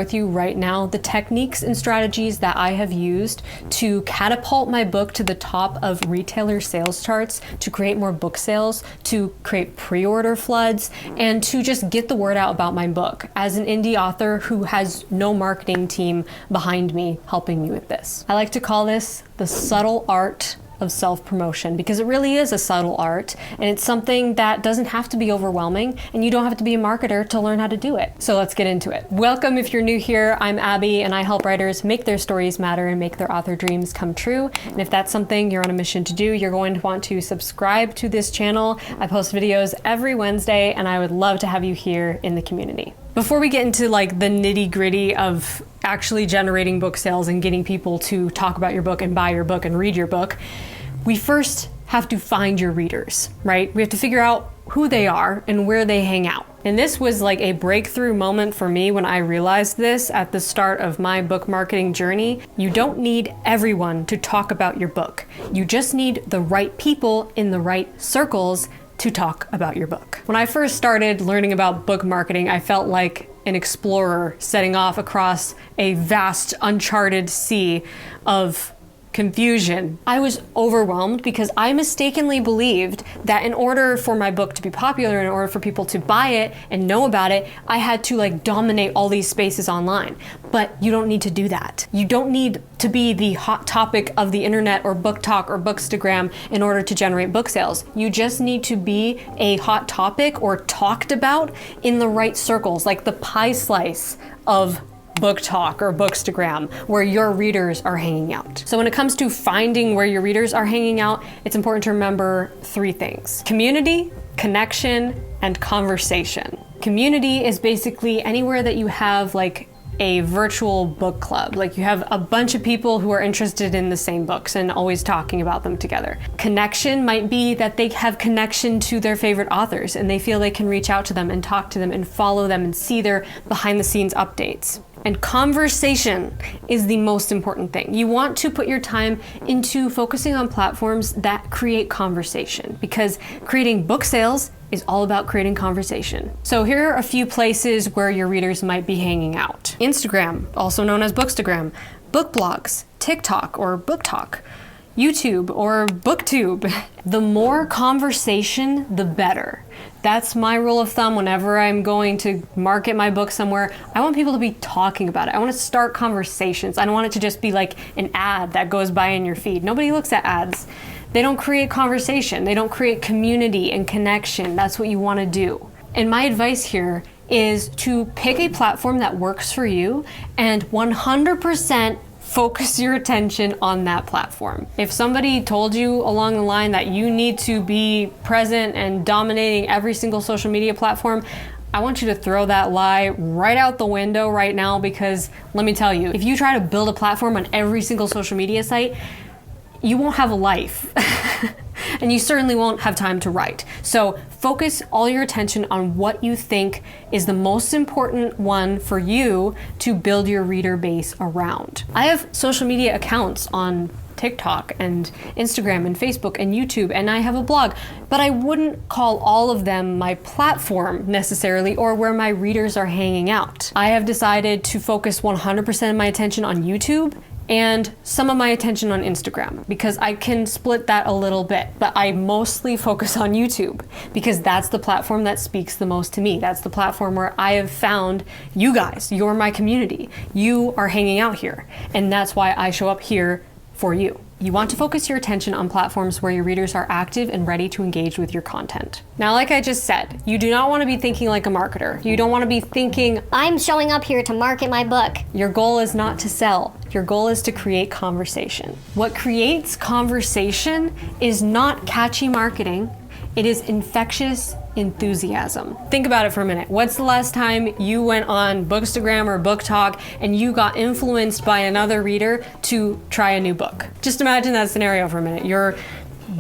With you right now the techniques and strategies that I have used to catapult my book to the top of retailer sales charts, to create more book sales, to create pre-order floods, and to just get the word out about my book as an indie author who has no marketing team behind me helping me with this. I like to call this the subtle art of self-promotion, because it really is a subtle art, and it's something that doesn't have to be overwhelming, and you don't have to be a marketer to learn how to do it. So let's get into it. Welcome if you're new here. I'm Abby, and I help writers make their stories matter and make their author dreams come true. And if that's something you're on a mission to do, you're going to want to subscribe to this channel. I post videos every Wednesday, and I would love to have you here in the community. Before we get into like the nitty-gritty of actually generating book sales and getting people to talk about your book and buy your book and read your book, we first have to find your readers, right? We have to figure out who they are and where they hang out. And this was like a breakthrough moment for me when I realized this at the start of my book marketing journey. You don't need everyone to talk about your book. You just need the right people in the right circles to talk about your book. When I first started learning about book marketing, I felt like an explorer setting off across a vast, uncharted sea of confusion. I was overwhelmed because I mistakenly believed that in order for my book to be popular, in order for people to buy it and know about it, I had to like dominate all these spaces online. But you don't need to do that. You don't need to be the hot topic of the internet or book talk or bookstagram in order to generate book sales. You just need to be a hot topic or talked about in the right circles, like the pie slice of book talk or bookstagram where your readers are hanging out. So when it comes to finding where your readers are hanging out, it's important to remember three things: community, connection, and conversation. Community is basically anywhere that you have like a virtual book club, like you have a bunch of people who are interested in the same books and always talking about them together. Connection might be that they have connection to their favorite authors and they feel they can reach out to them and talk to them and follow them and see their behind the scenes updates. And conversation is the most important thing. You want to put your time into focusing on platforms that create conversation, because creating book sales is all about creating conversation. So here are a few places where your readers might be hanging out. Instagram, also known as Bookstagram, book blogs, TikTok or Book Talk, YouTube or BookTube. The more conversation, the better. That's my rule of thumb whenever I'm going to market my book somewhere. I want people to be talking about it. I want to start conversations. I don't want it to just be like an ad that goes by in your feed. Nobody looks at ads. They don't create conversation. They don't create community and connection. That's what you want to do. And my advice here is to pick a platform that works for you and 100% focus your attention on that platform. If somebody told you along the line that you need to be present and dominating every single social media platform, I want you to throw that lie right out the window right now, because let me tell you, if you try to build a platform on every single social media site, you won't have a life. And you certainly won't have time to write. So focus all your attention on what you think is the most important one for you to build your reader base around. I have social media accounts on TikTok and Instagram and Facebook and YouTube, and I have a blog, but I wouldn't call all of them my platform necessarily or where my readers are hanging out. I have decided to focus 100% of my attention on YouTube and some of my attention on Instagram, because I can split that a little bit, but I mostly focus on YouTube because that's the platform that speaks the most to me. That's the platform where I have found you guys. You're my community. You are hanging out here, and that's why I show up here for you. You want to focus your attention on platforms where your readers are active and ready to engage with your content. Now, like I just said, you do not want to be thinking like a marketer. You don't want to be thinking, I'm showing up here to market my book. Your goal is not to sell. Your goal is to create conversation. What creates conversation is not catchy marketing. It is infectious enthusiasm. Think about it for a minute. What's the last time you went on Bookstagram or Book Talk and you got influenced by another reader to try a new book? Just imagine that scenario for a minute. You're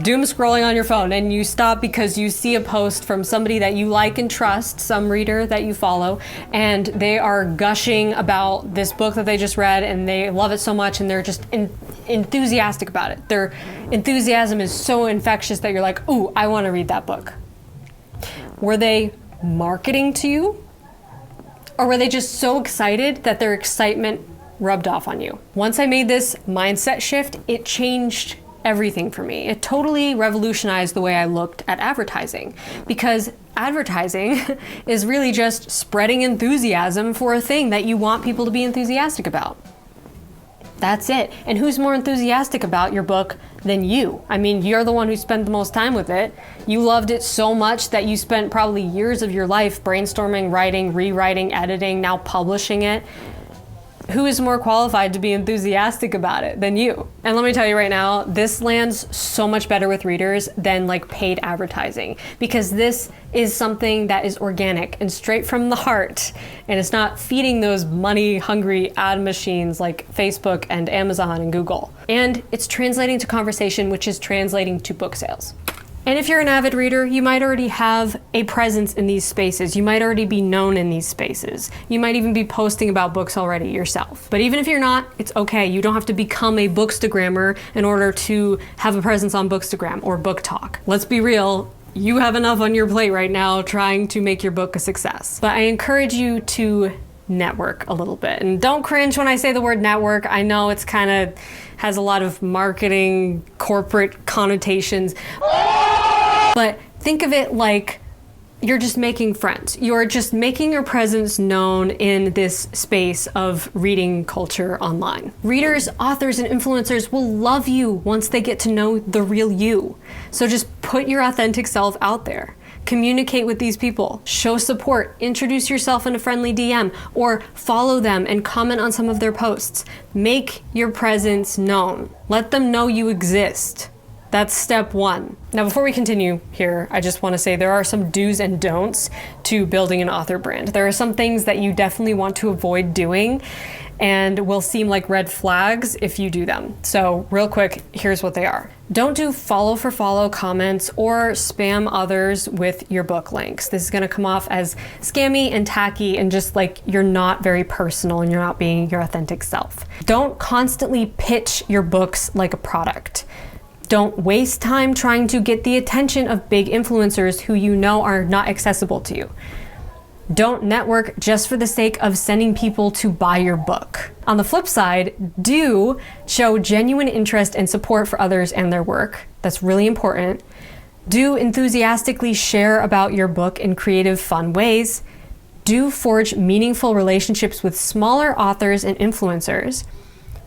doom scrolling on your phone and you stop because you see a post from somebody that you like and trust, some reader that you follow, and they are gushing about this book that they just read and they love it so much and they're just enthusiastic about it. Their enthusiasm is so infectious that you're like, ooh, I want to read that book. Were they marketing to you? Or were they just so excited that their excitement rubbed off on you? Once I made this mindset shift, it changed everything for me. It totally revolutionized the way I looked at advertising, because advertising is really just spreading enthusiasm for a thing that you want people to be enthusiastic about. That's it. And who's more enthusiastic about your book than you? I mean, you're the one who spent the most time with it. You loved it so much that you spent probably years of your life brainstorming, writing, rewriting, editing, now publishing it. Who is more qualified to be enthusiastic about it than you? And let me tell you right now, this lands so much better with readers than like paid advertising, because this is something that is organic and straight from the heart, and it's not feeding those money-hungry ad machines like Facebook and Amazon and Google. And it's translating to conversation, which is translating to book sales. And if you're an avid reader, you might already have a presence in these spaces. You might already be known in these spaces. You might even be posting about books already yourself. But even if you're not, it's okay. You don't have to become a bookstagrammer in order to have a presence on Bookstagram or Book Talk. Let's be real. You have enough on your plate right now trying to make your book a success. But I encourage you to network a little bit. And don't cringe when I say the word network. I know it's kind of has a lot of marketing, corporate connotations. But think of it like you're just making friends. You're just making your presence known in this space of reading culture online. Readers, authors, and influencers will love you once they get to know the real you. So just put your authentic self out there. Communicate with these people, show support, introduce yourself in a friendly DM, or follow them and comment on some of their posts. Make your presence known. Let them know you exist. That's step one. Now, before we continue here, I just want to say there are some do's and don'ts to building an author brand. There are some things that you definitely want to avoid doing and will seem like red flags if you do them. So real quick, here's what they are. Don't do follow for follow comments or spam others with your book links. This is gonna come off as scammy and tacky and just like you're not very personal and you're not being your authentic self. Don't constantly pitch your books like a product. Don't waste time trying to get the attention of big influencers who you know are not accessible to you. Don't network just for the sake of sending people to buy your book. On the flip side, do show genuine interest and support for others and their work. That's really important. Do enthusiastically share about your book in creative, fun ways. Do forge meaningful relationships with smaller authors and influencers.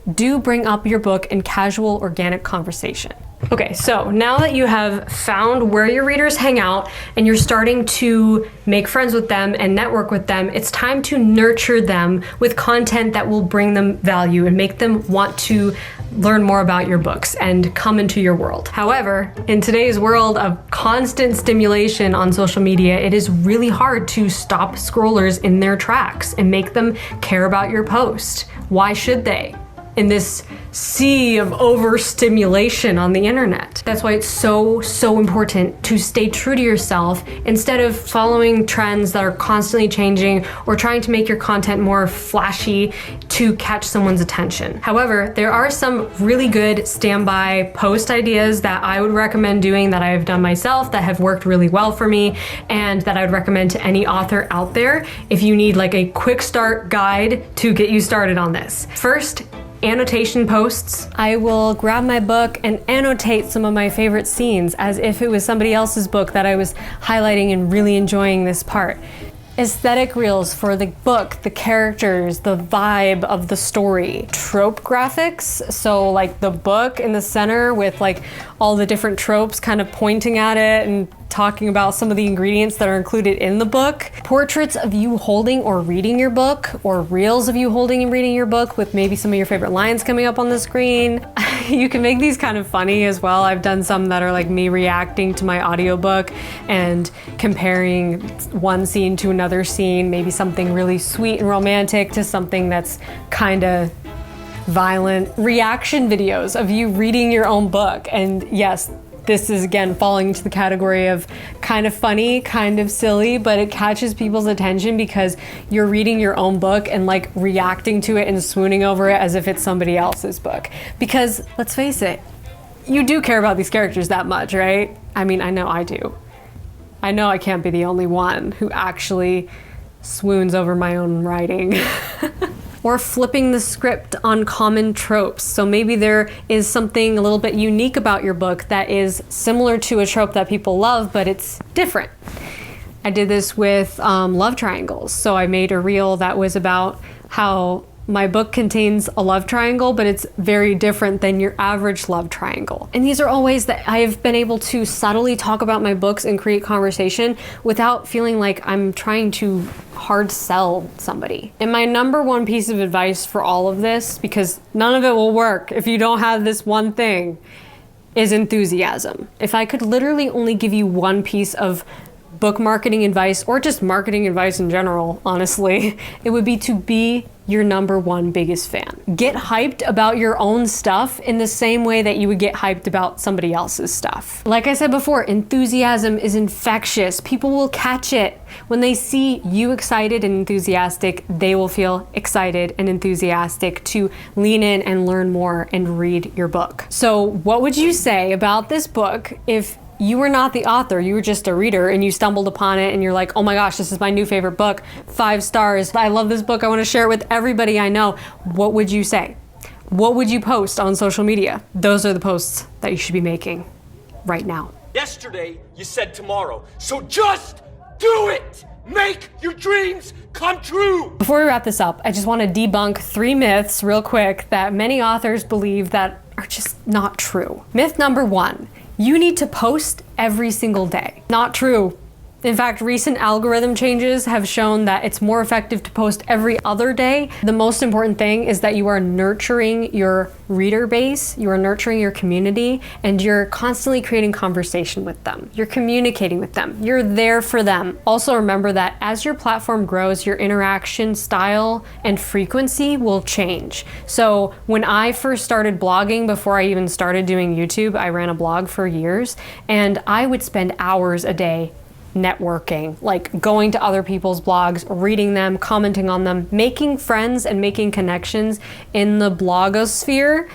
Do bring up your book in casual, organic conversation. Okay, so now that you have found where your readers hang out and you're starting to make friends with them and network with them, it's time to nurture them with content that will bring them value and make them want to learn more about your books and come into your world. However, in today's world of constant stimulation on social media, it is really hard to stop scrollers in their tracks and make them care about your post. Why should they? In this sea of overstimulation on the internet. That's why it's so important to stay true to yourself instead of following trends that are constantly changing or trying to make your content more flashy to catch someone's attention. However, there are some really good standby post ideas that I would recommend doing that I've done myself that have worked really well for me and that I would recommend to any author out there if you need like a quick start guide to get you started on this. First, annotation posts. I will grab my book and annotate some of my favorite scenes as if it was somebody else's book that I was highlighting and really enjoying this part. Aesthetic reels for the book, the characters, the vibe of the story. Trope graphics, so like the book in the center with like all the different tropes kind of pointing at it and talking about some of the ingredients that are included in the book. Portraits of you holding or reading your book, or reels of you holding and reading your book with maybe some of your favorite lines coming up on the screen. You can make these kind of funny as well. I've done some that are like me reacting to my audiobook and comparing one scene to another scene, maybe something really sweet and romantic to something that's kind of violent. Reaction videos of you reading your own book. And yes, this is again falling into the category of kind of funny, kind of silly, but it catches people's attention because you're reading your own book and like reacting to it and swooning over it as if it's somebody else's book. Because let's face it, you do care about these characters that much, right? I mean, I know I do. I know I can't be the only one who actually swoons over my own writing. Or flipping the script on common tropes. So maybe there is something a little bit unique about your book that is similar to a trope that people love, but it's different. I did this with love triangles. So I made a reel that was about how my book contains a love triangle, but it's very different than your average love triangle. And these are all ways that I've been able to subtly talk about my books and create conversation without feeling like I'm trying to hard sell somebody. And my number one piece of advice for all of this, because none of it will work if you don't have this one thing, is enthusiasm. If I could literally only give you one piece of book marketing advice, or just marketing advice in general, honestly, it would be to be your number one biggest fan. Get hyped about your own stuff in the same way that you would get hyped about somebody else's stuff. Like I said before, enthusiasm is infectious. People will catch it. When they see you excited and enthusiastic, they will feel excited and enthusiastic to lean in and learn more and read your book. So what would you say about this book if you were not the author, you were just a reader and you stumbled upon it and you're like, oh my gosh, this is my new favorite book, 5 stars. I love this book. I want to share it with everybody I know. What would you say? What would you post on social media? Those are the posts that you should be making right now. Yesterday, you said tomorrow. So just do it! Make your dreams come true! Before we wrap this up, I just want to debunk 3 myths real quick that many authors believe that are just not true. Myth number 1. You need to post every single day. Not true. In fact, recent algorithm changes have shown that it's more effective to post every other day. The most important thing is that you are nurturing your reader base, you are nurturing your community, and you're constantly creating conversation with them. You're communicating with them. You're there for them. Also remember that as your platform grows, your interaction style and frequency will change. So when I first started blogging, before I even started doing YouTube, I ran a blog for years, and I would spend hours a day networking, like going to other people's blogs, reading them, commenting on them, making friends and making connections in the blogosphere.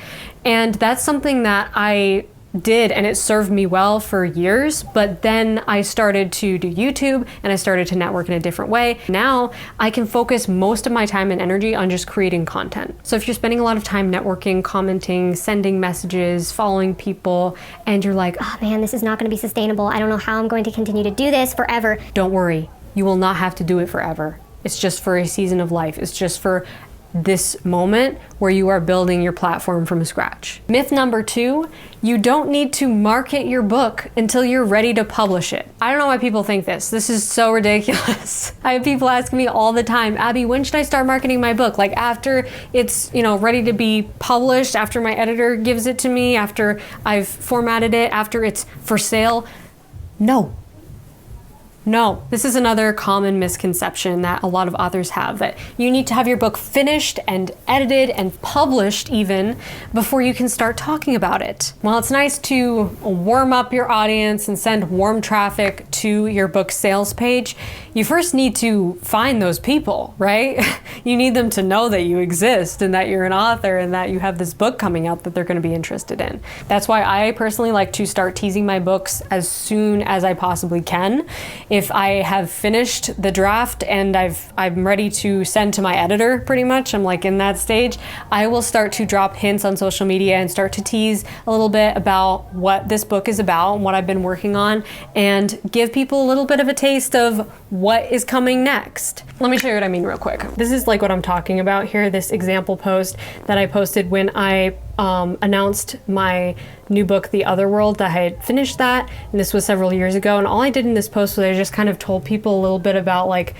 And that's something that I did, and it served me well for years. But then I started to do YouTube and I started to network in a different way. Now I can focus most of my time and energy on just creating content. So if you're spending a lot of time networking, commenting, sending messages, following people, and you're like, Oh man, this is not going to be sustainable. I don't know how I'm going to continue to do this forever. don't worry, you will not have to do it forever. It's just for a season of life. It's just for this moment where you are building your platform from scratch. Myth number 2, you don't need to market your book until you're ready to publish it. I don't know why people think this. This is so ridiculous. I have people asking me all the time, Abby, when should I start marketing my book? Like after it's, ready to be published, after my editor gives it to me, after I've formatted it, after it's for sale? No, this is another common misconception that a lot of authors have, that you need to have your book finished and edited and published even before you can start talking about it. While it's nice to warm up your audience and send warm traffic to your book sales page, you first need to find those people, right? You need them to know that you exist and that you're an author and that you have this book coming out that they're going to be interested in. That's why I personally like to start teasing my books as soon as I possibly can. If I have finished the draft and I'm ready to send to my editor, pretty much, I'm like in that stage, I will start to drop hints on social media and start to tease a little bit about what this book is about and what I've been working on, and give people a little bit of a taste of what is coming next. Let me show you what I mean real quick. This is like what I'm talking about here, this example post that I posted when I announced my new book, The Other World, that I had finished that, and this was several years ago. And all I did in this post was I just kind of told people a little bit about, like,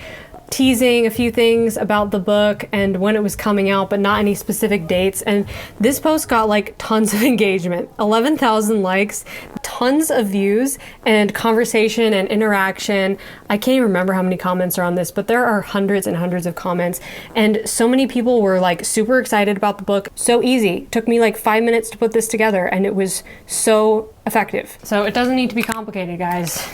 teasing a few things about the book and when it was coming out, but not any specific dates. And this post got like tons of engagement, 11,000 likes, tons of views, and conversation and interaction. I can't even remember how many comments are on this, but there are hundreds and hundreds of comments. And so many people were like super excited about the book. So easy. It took me like 5 minutes to put this together, and it was so effective. So it doesn't need to be complicated, guys.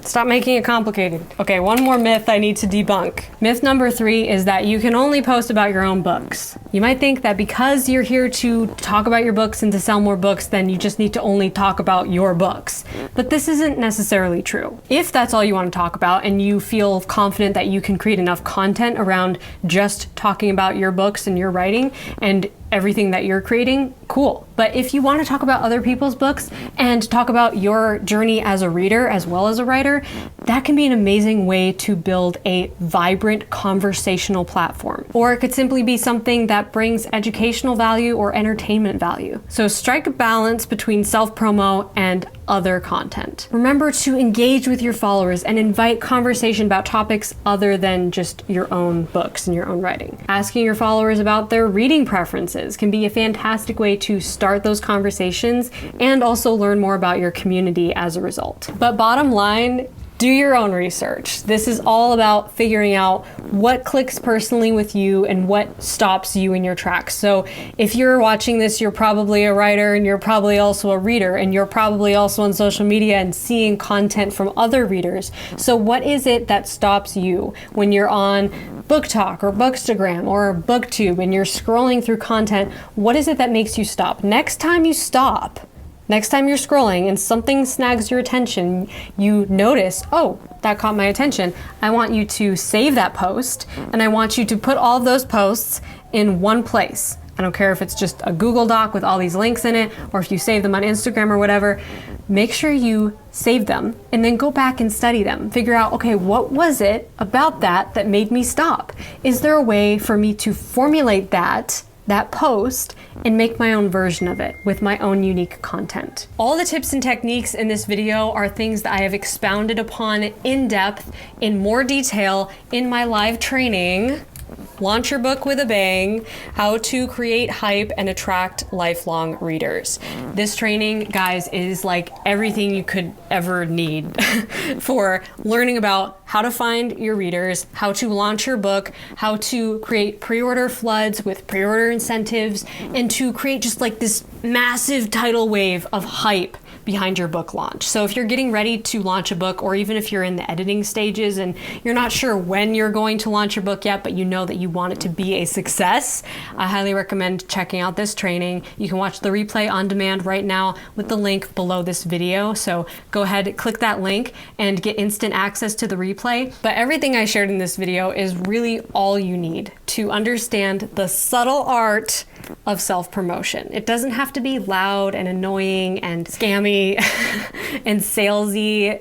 Stop making it complicated. Okay, one more myth I need to debunk. Myth number 3 is that you can only post about your own books. You might think that because you're here to talk about your books and to sell more books, then you just need to only talk about your books. But this isn't necessarily true. If that's all you want to talk about and you feel confident that you can create enough content around just talking about your books and your writing and everything that you're creating, cool. But if you want to talk about other people's books and talk about your journey as a reader as well as a writer, that can be an amazing way to build a vibrant conversational platform. Or it could simply be something that brings educational value or entertainment value. So strike a balance between self-promo and other content. Remember to engage with your followers and invite conversation about topics other than just your own books and your own writing. Asking your followers about their reading preferences can be a fantastic way to start those conversations and also learn more about your community as a result. But bottom line, do your own research. This is all about figuring out what clicks personally with you and what stops you in your tracks. So if you're watching this, you're probably a writer and you're probably also a reader and you're probably also on social media and seeing content from other readers. So what is it that stops you when you're on Book Talk or Bookstagram or BookTube and you're scrolling through content? What is it that makes you stop? Next time you stop, next time you're scrolling and something snags your attention, you notice, oh, that caught my attention. I want you to save that post and I want you to put all of those posts in one place. I don't care if it's just a Google Doc with all these links in it or if you save them on Instagram or whatever. Make sure you save them and then go back and study them. Figure out, okay, what was it about that made me stop? Is there a way for me to formulate that post and make my own version of it with my own unique content? All the tips and techniques in this video are things that I have expounded upon in depth, in more detail in my live training, Launch Your Book with a Bang, How to Create Hype and Attract Lifelong Readers. This training, guys, is like everything you could ever need for learning about how to find your readers, how to launch your book, how to create pre-order floods with pre-order incentives, and to create just like this massive tidal wave of hype behind your book launch. So if you're getting ready to launch a book, or even if you're in the editing stages and you're not sure when you're going to launch your book yet, but you know that you want it to be a success, I highly recommend checking out this training. You can watch the replay on demand right now with the link below this video. So go ahead, click that link and get instant access to the replay. But everything I shared in this video is really all you need to understand the subtle art of self-promotion. It doesn't have to be loud and annoying and scammy and salesy.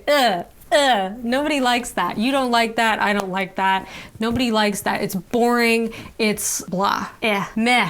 Nobody likes that. You don't like that. I don't like that. Nobody likes that. It's boring. It's blah. Meh.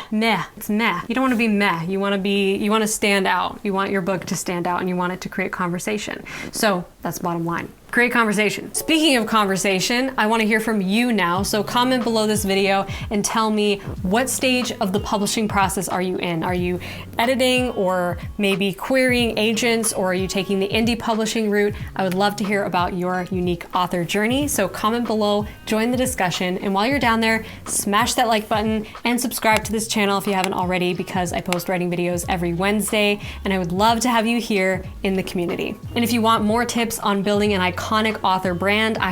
It's meh. You don't want to be meh. You want to stand out. You want your book to stand out and you want it to create conversation. So that's bottom line. Create conversation. Speaking of conversation, I want to hear from you now. So comment below this video and tell me, what stage of the publishing process are you in? Are you editing or maybe querying agents, or are you taking the indie publishing route? I would love to hear about your unique author journey. So comment below, join the discussion, and while you're down there, smash that like button and subscribe to this channel if you haven't already, because I post writing videos every Wednesday and I would love to have you here in the community. And if you want more tips on building an iconic author brand, I